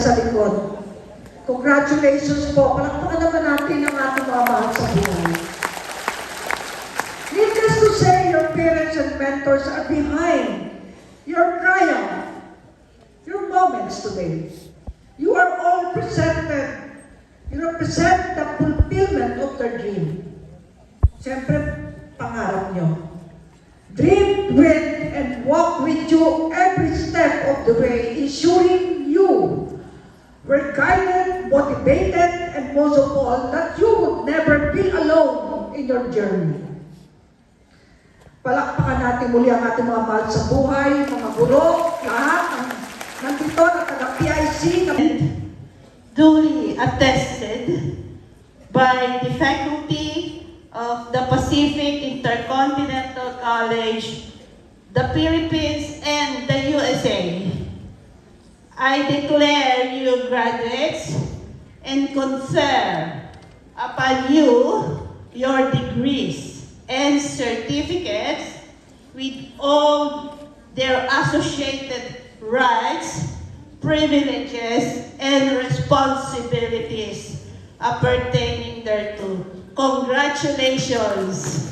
Sa likod. Congratulations po. Palakpakan naman natin ang ating mga mahal sa buhay. Needless to say, your parents and mentors are behind your triumph, your moments today. You are all presented. You represent the fulfillment of their dream. Siyempre, pangarap nyo. Dream with and walk with you every step of the way, ensuring you were guided, motivated, and most of all, that you would never be alone in your journey. Palakpakan natin muli ang ating mga mahal sa buhay, mga guro, lahat ng nandito na taga-PIC. Duly attested by the faculty of the Pacific Intercontinental College, the Philippines, and the USA. I declare you graduates and confer upon you your degrees and certificates with all their associated rights, privileges, and responsibilities appertaining thereto. Congratulations!